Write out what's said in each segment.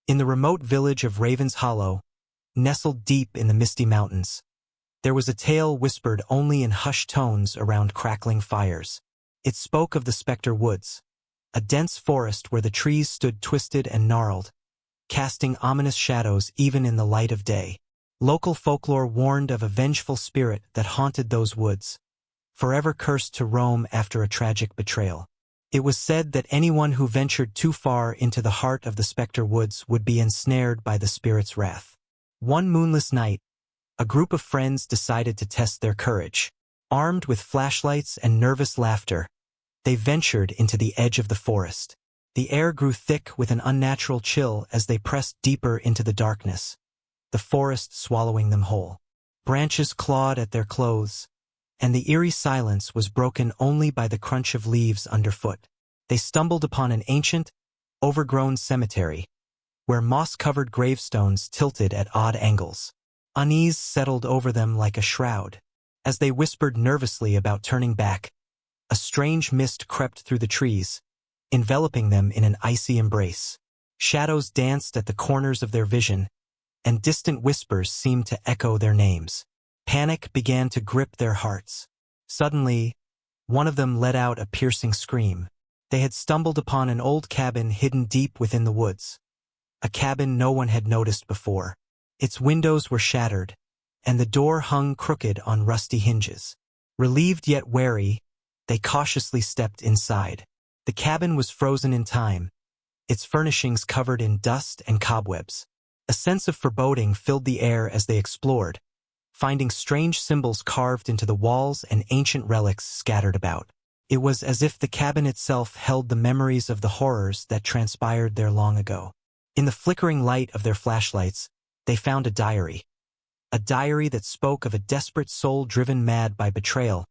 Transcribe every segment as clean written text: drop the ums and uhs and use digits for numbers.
In the remote village of Raven's Hollow, nestled deep in the misty mountains, there was a tale whispered only in hushed tones around crackling fires. It spoke of the Spectre Woods, a dense forest where the trees stood twisted and gnarled, casting ominous shadows even in the light of day. Local folklore warned of a vengeful spirit that haunted those woods, forever cursed to roam after a tragic betrayal. It was said that anyone who ventured too far into the heart of the Spectre Woods would be ensnared by the spirit's wrath. One moonless night, a group of friends decided to test their courage. Armed with flashlights and nervous laughter, they ventured into the edge of the forest. The air grew thick with an unnatural chill as they pressed deeper into the darkness, the forest swallowing them whole. Branches clawed at their clothes, and the eerie silence was broken only by the crunch of leaves underfoot. They stumbled upon an ancient, overgrown cemetery, where moss-covered gravestones tilted at odd angles. Unease settled over them like a shroud. As they whispered nervously about turning back, a strange mist crept through the trees, enveloping them in an icy embrace. Shadows danced at the corners of their vision, and distant whispers seemed to echo their names. Panic began to grip their hearts. Suddenly, one of them let out a piercing scream. They had stumbled upon an old cabin hidden deep within the woods, a cabin no one had noticed before. Its windows were shattered, and the door hung crooked on rusty hinges. Relieved yet wary, they cautiously stepped inside. The cabin was frozen in time, its furnishings covered in dust and cobwebs. A sense of foreboding filled the air as they explored, finding strange symbols carved into the walls and ancient relics scattered about. It was as if the cabin itself held the memories of the horrors that transpired there long ago. In the flickering light of their flashlights, they found a diary that spoke of a desperate soul driven mad by betrayal,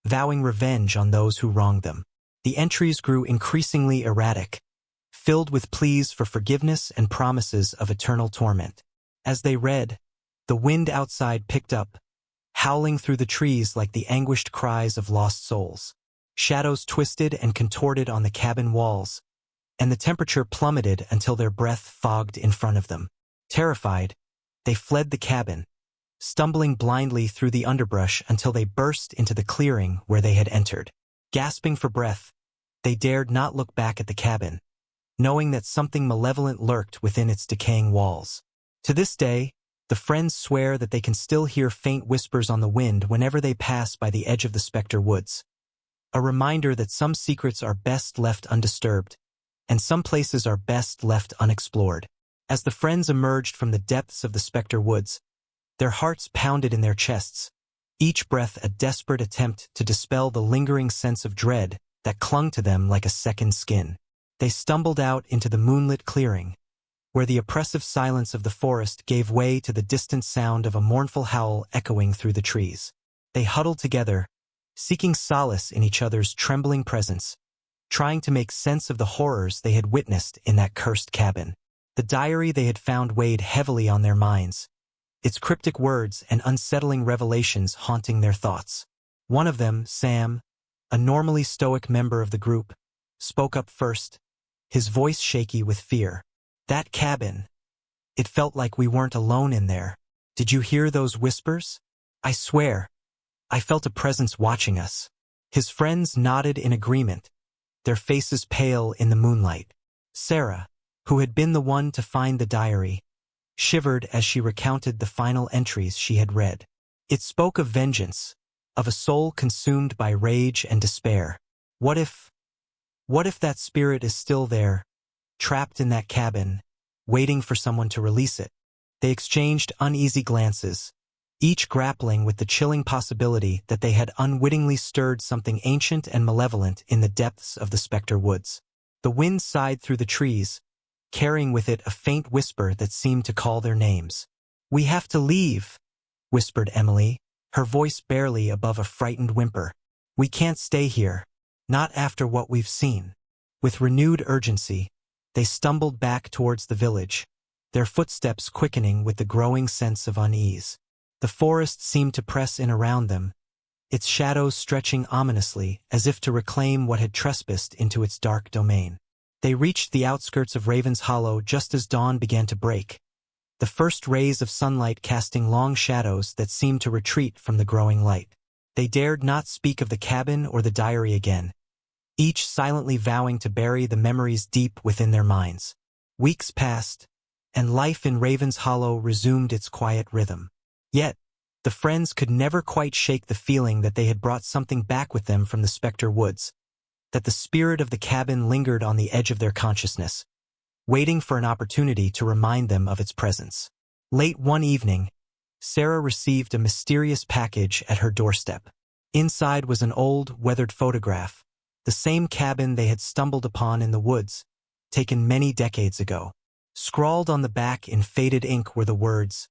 vowing revenge on those who wronged them. The entries grew increasingly erratic, filled with pleas for forgiveness and promises of eternal torment. As they read, the wind outside picked up, howling through the trees like the anguished cries of lost souls. Shadows twisted and contorted on the cabin walls, and the temperature plummeted until their breath fogged in front of them. Terrified, they fled the cabin, stumbling blindly through the underbrush until they burst into the clearing where they had entered. Gasping for breath, they dared not look back at the cabin, knowing that something malevolent lurked within its decaying walls. To this day, the friends swear that they can still hear faint whispers on the wind whenever they pass by the edge of the Spectre Woods, a reminder that some secrets are best left undisturbed, and some places are best left unexplored. As the friends emerged from the depths of the Spectre Woods, their hearts pounded in their chests, each breath a desperate attempt to dispel the lingering sense of dread that clung to them like a second skin. They stumbled out into the moonlit clearing, where the oppressive silence of the forest gave way to the distant sound of a mournful howl echoing through the trees. They huddled together, seeking solace in each other's trembling presence, trying to make sense of the horrors they had witnessed in that cursed cabin. The diary they had found weighed heavily on their minds, its cryptic words and unsettling revelations haunting their thoughts. One of them, Sam, a normally stoic member of the group, spoke up first, his voice shaky with fear. "That cabin. It felt like we weren't alone in there. Did you hear those whispers? I swear, I felt a presence watching us." His friends nodded in agreement, their faces pale in the moonlight. Sarah, who had been the one to find the diary, shivered as she recounted the final entries she had read. It spoke of vengeance, of a soul consumed by rage and despair. What if that spirit is still there, trapped in that cabin, waiting for someone to release it? They exchanged uneasy glances, each grappling with the chilling possibility that they had unwittingly stirred something ancient and malevolent in the depths of the Spectre Woods. The wind sighed through the trees, carrying with it a faint whisper that seemed to call their names. "We have to leave," whispered Emily, her voice barely above a frightened whimper. "We can't stay here, not after what we've seen." With renewed urgency, they stumbled back towards the village, their footsteps quickening with the growing sense of unease. The forest seemed to press in around them, its shadows stretching ominously as if to reclaim what had trespassed into its dark domain. They reached the outskirts of Raven's Hollow just as dawn began to break, the first rays of sunlight casting long shadows that seemed to retreat from the growing light. They dared not speak of the cabin or the diary again, each silently vowing to bury the memories deep within their minds. Weeks passed, and life in Raven's Hollow resumed its quiet rhythm. Yet, the friends could never quite shake the feeling that they had brought something back with them from the Spectre Woods, that the spirit of the cabin lingered on the edge of their consciousness, waiting for an opportunity to remind them of its presence. Late one evening, Sarah received a mysterious package at her doorstep. Inside was an old, weathered photograph, the same cabin they had stumbled upon in the woods, taken many decades ago. Scrawled on the back in faded ink were the words,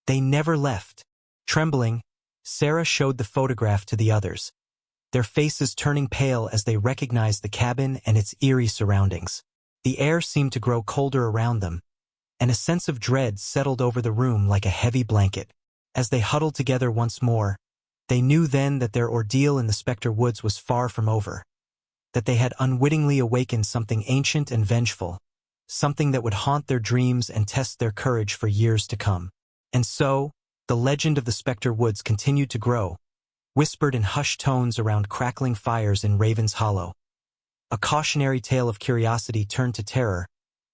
"They never left." Trembling, Sarah showed the photograph to the others, their faces turning pale as they recognized the cabin and its eerie surroundings. The air seemed to grow colder around them, and a sense of dread settled over the room like a heavy blanket. As they huddled together once more, they knew then that their ordeal in the Spectre Woods was far from over, that they had unwittingly awakened something ancient and vengeful, something that would haunt their dreams and test their courage for years to come. And so, the legend of the Spectre Woods continued to grow, whispered in hushed tones around crackling fires in Raven's Hollow. A cautionary tale of curiosity turned to terror,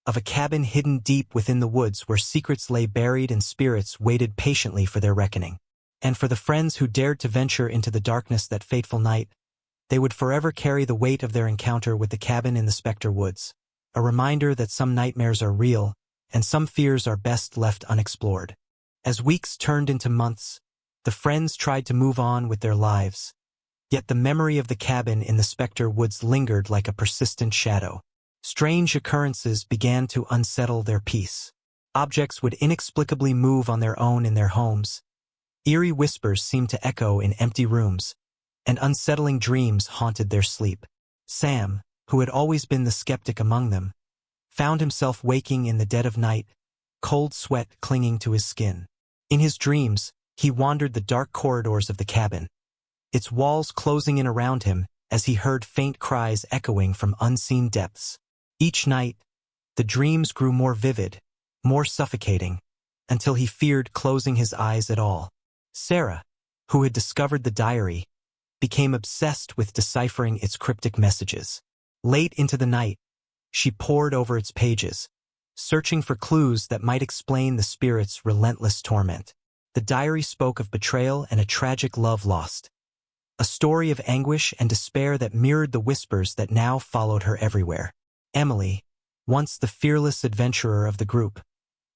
of a cabin hidden deep within the woods where secrets lay buried and spirits waited patiently for their reckoning. And for the friends who dared to venture into the darkness that fateful night, they would forever carry the weight of their encounter with the cabin in the Spectre Woods, a reminder that some nightmares are real and some fears are best left unexplored. As weeks turned into months, the friends tried to move on with their lives. Yet the memory of the cabin in the Spectre Woods lingered like a persistent shadow. Strange occurrences began to unsettle their peace. Objects would inexplicably move on their own in their homes. Eerie whispers seemed to echo in empty rooms, and unsettling dreams haunted their sleep. Sam, who had always been the skeptic among them, found himself waking in the dead of night, cold sweat clinging to his skin. In his dreams, he wandered the dark corridors of the cabin, its walls closing in around him as he heard faint cries echoing from unseen depths. Each night, the dreams grew more vivid, more suffocating, until he feared closing his eyes at all. Sarah, who had discovered the diary, became obsessed with deciphering its cryptic messages. Late into the night, she pored over its pages, searching for clues that might explain the spirit's relentless torment. The diary spoke of betrayal and a tragic love lost, a story of anguish and despair that mirrored the whispers that now followed her everywhere. Emily, once the fearless adventurer of the group,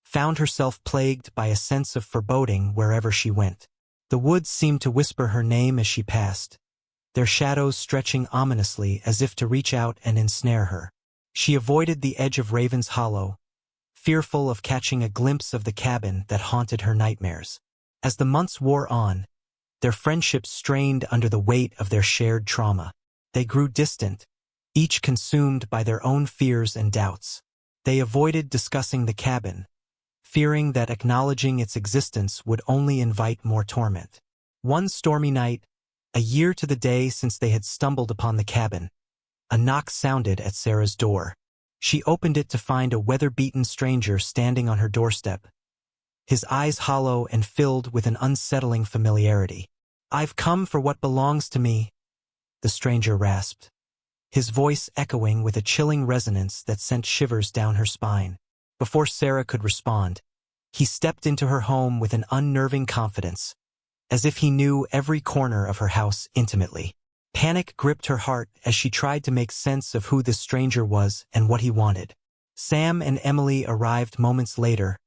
found herself plagued by a sense of foreboding wherever she went. The woods seemed to whisper her name as she passed, their shadows stretching ominously as if to reach out and ensnare her. She avoided the edge of Raven's Hollow, fearful of catching a glimpse of the cabin that haunted her nightmares. As the months wore on, their friendships strained under the weight of their shared trauma. They grew distant, each consumed by their own fears and doubts. They avoided discussing the cabin, fearing that acknowledging its existence would only invite more torment. One stormy night, a year to the day since they had stumbled upon the cabin, a knock sounded at Sarah's door. She opened it to find a weather-beaten stranger standing on her doorstep, his eyes hollow and filled with an unsettling familiarity. "I've come for what belongs to me," the stranger rasped, his voice echoing with a chilling resonance that sent shivers down her spine. Before Sarah could respond, he stepped into her home with an unnerving confidence, as if he knew every corner of her house intimately. Panic gripped her heart as she tried to make sense of who this stranger was and what he wanted. Sam and Emily arrived moments later,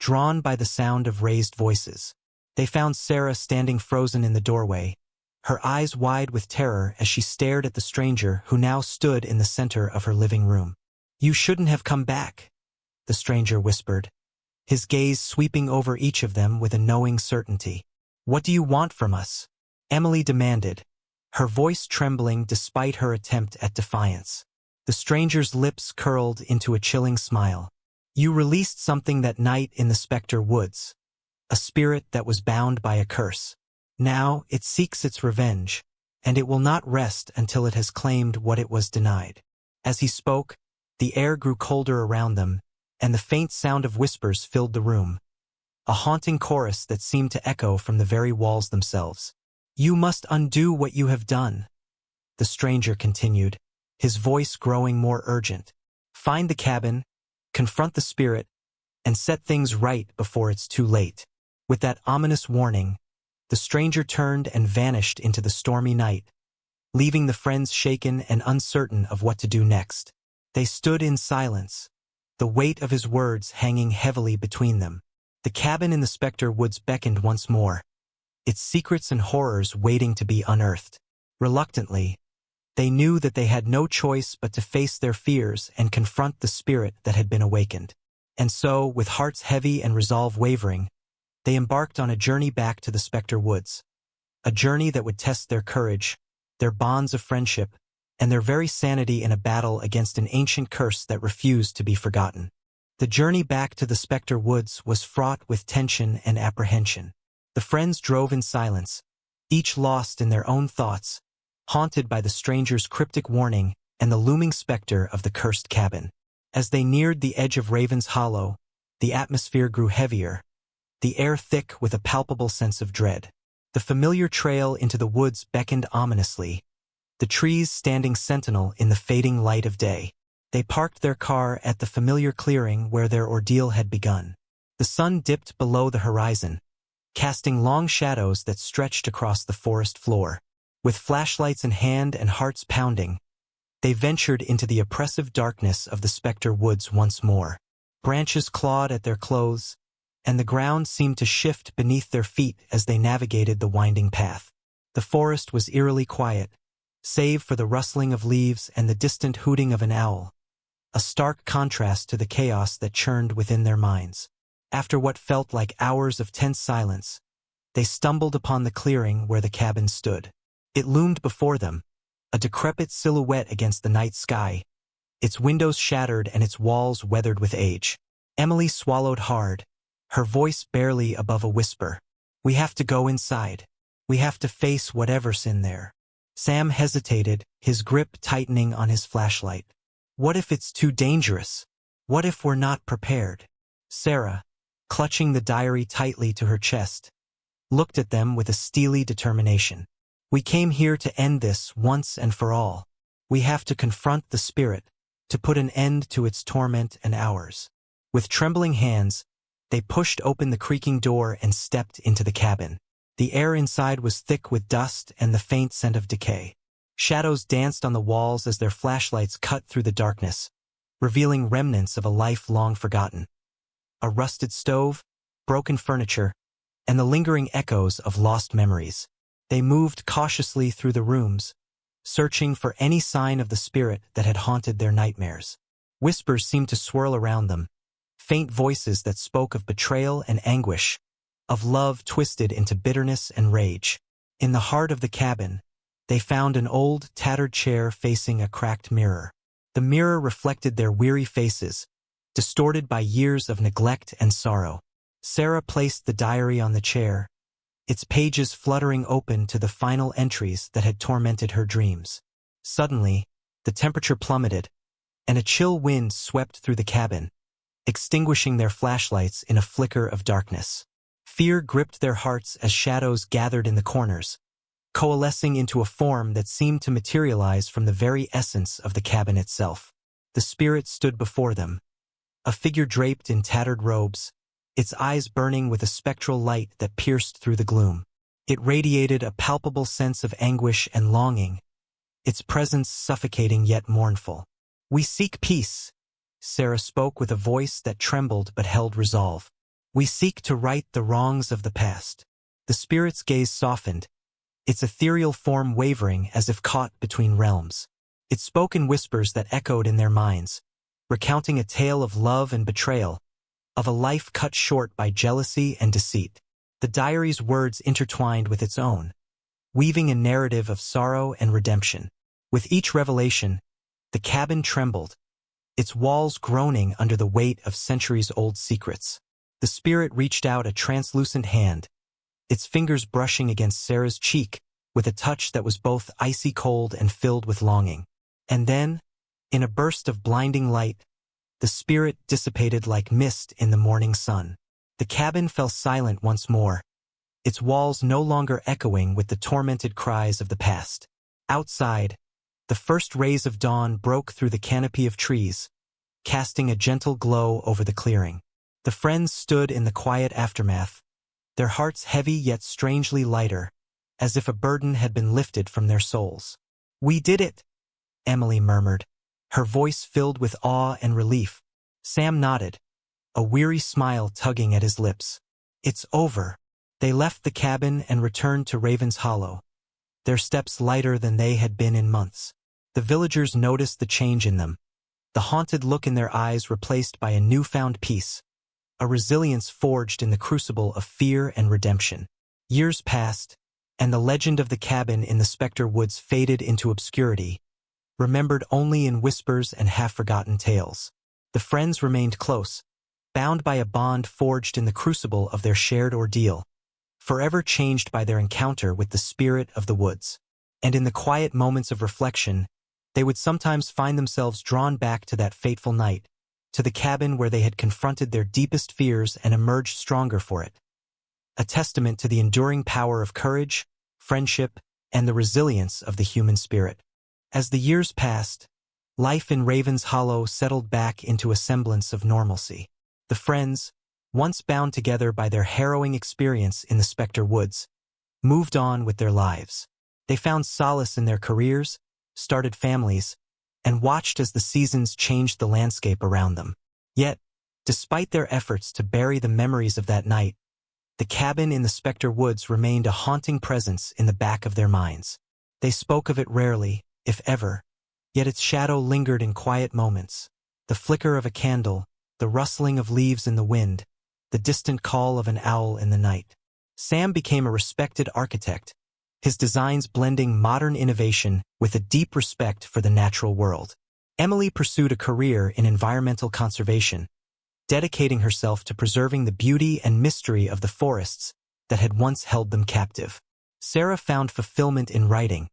drawn by the sound of raised voices. They found Sarah standing frozen in the doorway, her eyes wide with terror as she stared at the stranger who now stood in the center of her living room. "You shouldn't have come back," the stranger whispered, his gaze sweeping over each of them with a knowing certainty. "What do you want from us?" Emily demanded, her voice trembling despite her attempt at defiance. The stranger's lips curled into a chilling smile. "You released something that night in the Spectre Woods, a spirit that was bound by a curse. Now it seeks its revenge, and it will not rest until it has claimed what it was denied." As he spoke, The air grew colder around them, and the faint sound of whispers filled the room. A haunting chorus that seemed to echo from the very walls themselves. "You must undo what you have done," the stranger continued, his voice growing more urgent. "Find the cabin, confront the spirit, and set things right before it's too late." With that ominous warning, the stranger turned and vanished into the stormy night, leaving the friends shaken and uncertain of what to do next. They stood in silence, the weight of his words hanging heavily between them. The cabin in the Spectre Woods beckoned once more, its secrets and horrors waiting to be unearthed. Reluctantly, they knew that they had no choice but to face their fears and confront the spirit that had been awakened. And so, with hearts heavy and resolve wavering, they embarked on a journey back to the Spectre Woods. A journey that would test their courage, their bonds of friendship, and their very sanity in a battle against an ancient curse that refused to be forgotten. The journey back to the Spectre Woods was fraught with tension and apprehension. The friends drove in silence, each lost in their own thoughts, haunted by the stranger's cryptic warning and the looming specter of the cursed cabin. As they neared the edge of Raven's Hollow, the atmosphere grew heavier, the air thick with a palpable sense of dread. The familiar trail into the woods beckoned ominously, the trees standing sentinel in the fading light of day. They parked their car at the familiar clearing where their ordeal had begun. The sun dipped below the horizon, casting long shadows that stretched across the forest floor. With flashlights in hand and hearts pounding, they ventured into the oppressive darkness of the Spectre Woods once more. Branches clawed at their clothes, and the ground seemed to shift beneath their feet as they navigated the winding path. The forest was eerily quiet, save for the rustling of leaves and the distant hooting of an owl, a stark contrast to the chaos that churned within their minds. After what felt like hours of tense silence, they stumbled upon the clearing where the cabin stood. It loomed before them, a decrepit silhouette against the night sky, its windows shattered and its walls weathered with age. Emily swallowed hard, her voice barely above a whisper. "We have to go inside. We have to face whatever's in there." Sam hesitated, his grip tightening on his flashlight. "What if it's too dangerous? What if we're not prepared?" Sarah, clutching the diary tightly to her chest, looked at them with a steely determination. "We came here to end this once and for all. We have to confront the spirit, to put an end to its torment and ours." With trembling hands, they pushed open the creaking door and stepped into the cabin. The air inside was thick with dust and the faint scent of decay. Shadows danced on the walls as their flashlights cut through the darkness, revealing remnants of a life long forgotten. A rusted stove, broken furniture, and the lingering echoes of lost memories. They moved cautiously through the rooms, searching for any sign of the spirit that had haunted their nightmares. Whispers seemed to swirl around them, faint voices that spoke of betrayal and anguish, of love twisted into bitterness and rage. In the heart of the cabin, they found an old, tattered chair facing a cracked mirror. The mirror reflected their weary faces, distorted by years of neglect and sorrow. Sarah placed the diary on the chair, its pages fluttering open to the final entries that had tormented her dreams. Suddenly, the temperature plummeted, and a chill wind swept through the cabin, extinguishing their flashlights in a flicker of darkness. Fear gripped their hearts as shadows gathered in the corners, coalescing into a form that seemed to materialize from the very essence of the cabin itself. The spirit stood before them, a figure draped in tattered robes, its eyes burning with a spectral light that pierced through the gloom. It radiated a palpable sense of anguish and longing, its presence suffocating yet mournful. "We seek peace," Sarah spoke with a voice that trembled but held resolve. "We seek to right the wrongs of the past." The spirit's gaze softened, its ethereal form wavering as if caught between realms. It spoke in whispers that echoed in their minds, recounting a tale of love and betrayal, of a life cut short by jealousy and deceit. The diary's words intertwined with its own, weaving a narrative of sorrow and redemption. With each revelation, the cabin trembled, its walls groaning under the weight of centuries-old secrets. The spirit reached out a translucent hand, its fingers brushing against Sarah's cheek with a touch that was both icy cold and filled with longing. And then, In a burst of blinding light, the spirit dissipated like mist in the morning sun. The cabin fell silent once more, its walls no longer echoing with the tormented cries of the past. Outside, the first rays of dawn broke through the canopy of trees, casting a gentle glow over the clearing. The friends stood in the quiet aftermath, their hearts heavy yet strangely lighter, as if a burden had been lifted from their souls. "We did it," Emily murmured, her voice filled with awe and relief. Sam nodded, a weary smile tugging at his lips. "It's over." They left the cabin and returned to Raven's Hollow, their steps lighter than they had been in months. The villagers noticed the change in them, the haunted look in their eyes replaced by a newfound peace, a resilience forged in the crucible of fear and redemption. Years passed, and the legend of the cabin in the Spectre Woods faded into obscurity, remembered only in whispers and half-forgotten tales. The friends remained close, bound by a bond forged in the crucible of their shared ordeal, forever changed by their encounter with the spirit of the woods. And in the quiet moments of reflection, they would sometimes find themselves drawn back to that fateful night, to the cabin where they had confronted their deepest fears and emerged stronger for it. A testament to the enduring power of courage, friendship, and the resilience of the human spirit. As the years passed, life in Raven's Hollow settled back into a semblance of normalcy. The friends, once bound together by their harrowing experience in the Spectre Woods, moved on with their lives. They found solace in their careers, started families, and watched as the seasons changed the landscape around them. Yet, despite their efforts to bury the memories of that night, the cabin in the Spectre Woods remained a haunting presence in the back of their minds. They spoke of it rarely, if ever, yet its shadow lingered in quiet moments. The flicker of a candle, the rustling of leaves in the wind, the distant call of an owl in the night. Sam became a respected architect, his designs blending modern innovation with a deep respect for the natural world. Emily pursued a career in environmental conservation, dedicating herself to preserving the beauty and mystery of the forests that had once held them captive. Sarah found fulfillment in writing,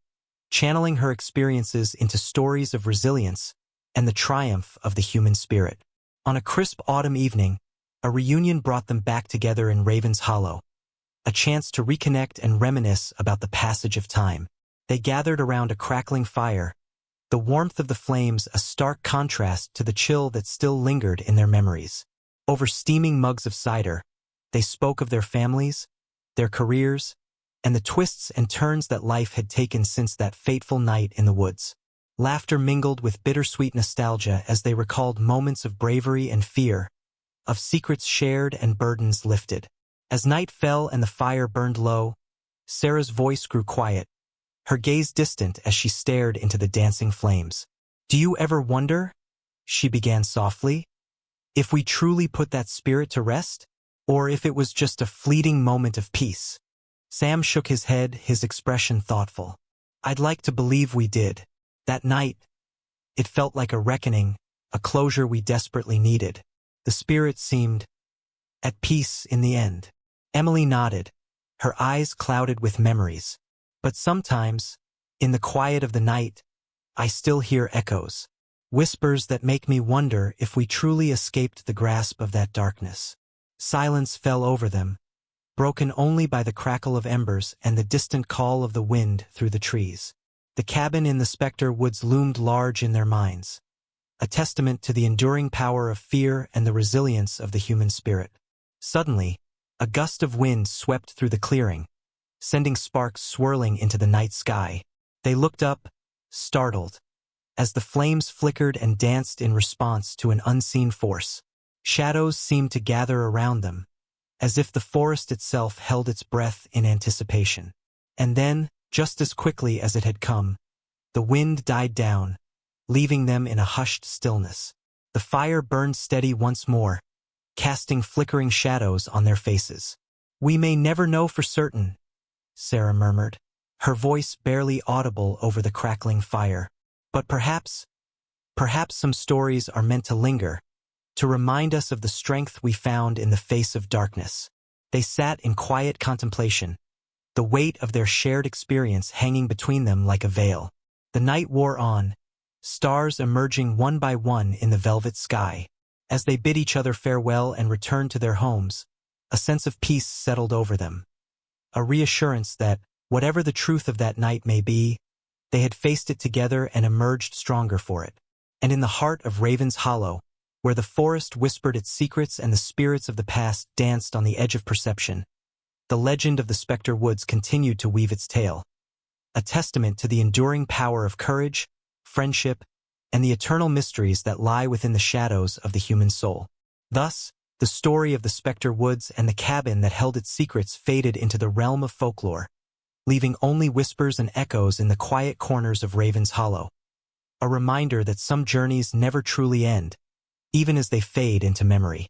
channeling her experiences into stories of resilience and the triumph of the human spirit. On a crisp autumn evening, a reunion brought them back together in Raven's Hollow, a chance to reconnect and reminisce about the passage of time. They gathered around a crackling fire, the warmth of the flames a stark contrast to the chill that still lingered in their memories. Over steaming mugs of cider, they spoke of their families, their careers, and the twists and turns that life had taken since that fateful night in the woods. Laughter mingled with bittersweet nostalgia as they recalled moments of bravery and fear, of secrets shared and burdens lifted. As night fell and the fire burned low, Sarah's voice grew quiet, her gaze distant as she stared into the dancing flames. "Do you ever wonder," she began softly, "if we truly put that spirit to rest, or if it was just a fleeting moment of peace?" Sam shook his head, his expression thoughtful. "I'd like to believe we did. That night, it felt like a reckoning, a closure we desperately needed. The spirit seemed at peace in the end." Emily nodded, her eyes clouded with memories. "But sometimes, in the quiet of the night, I still hear echoes, whispers that make me wonder if we truly escaped the grasp of that darkness." Silence fell over them, broken only by the crackle of embers and the distant call of the wind through the trees. The cabin in the Spectre Woods loomed large in their minds, a testament to the enduring power of fear and the resilience of the human spirit. Suddenly, a gust of wind swept through the clearing, sending sparks swirling into the night sky. They looked up, startled, as the flames flickered and danced in response to an unseen force. Shadows seemed to gather around them, as if the forest itself held its breath in anticipation. And then, just as quickly as it had come, the wind died down, leaving them in a hushed stillness. The fire burned steady once more, casting flickering shadows on their faces. "We may never know for certain," Sarah murmured, her voice barely audible over the crackling fire. "But perhaps some stories are meant to linger, to remind us of the strength we found in the face of darkness." They sat in quiet contemplation, the weight of their shared experience hanging between them like a veil. The night wore on, stars emerging one by one in the velvet sky. As they bid each other farewell and returned to their homes, a sense of peace settled over them. A reassurance that, whatever the truth of that night may be, they had faced it together and emerged stronger for it. And in the heart of Raven's Hollow, where the forest whispered its secrets and the spirits of the past danced on the edge of perception, the legend of the Spectre Woods continued to weave its tale, a testament to the enduring power of courage, friendship, and the eternal mysteries that lie within the shadows of the human soul. Thus, the story of the Spectre Woods and the cabin that held its secrets faded into the realm of folklore, leaving only whispers and echoes in the quiet corners of Raven's Hollow. A reminder that some journeys never truly end, even as they fade into memory.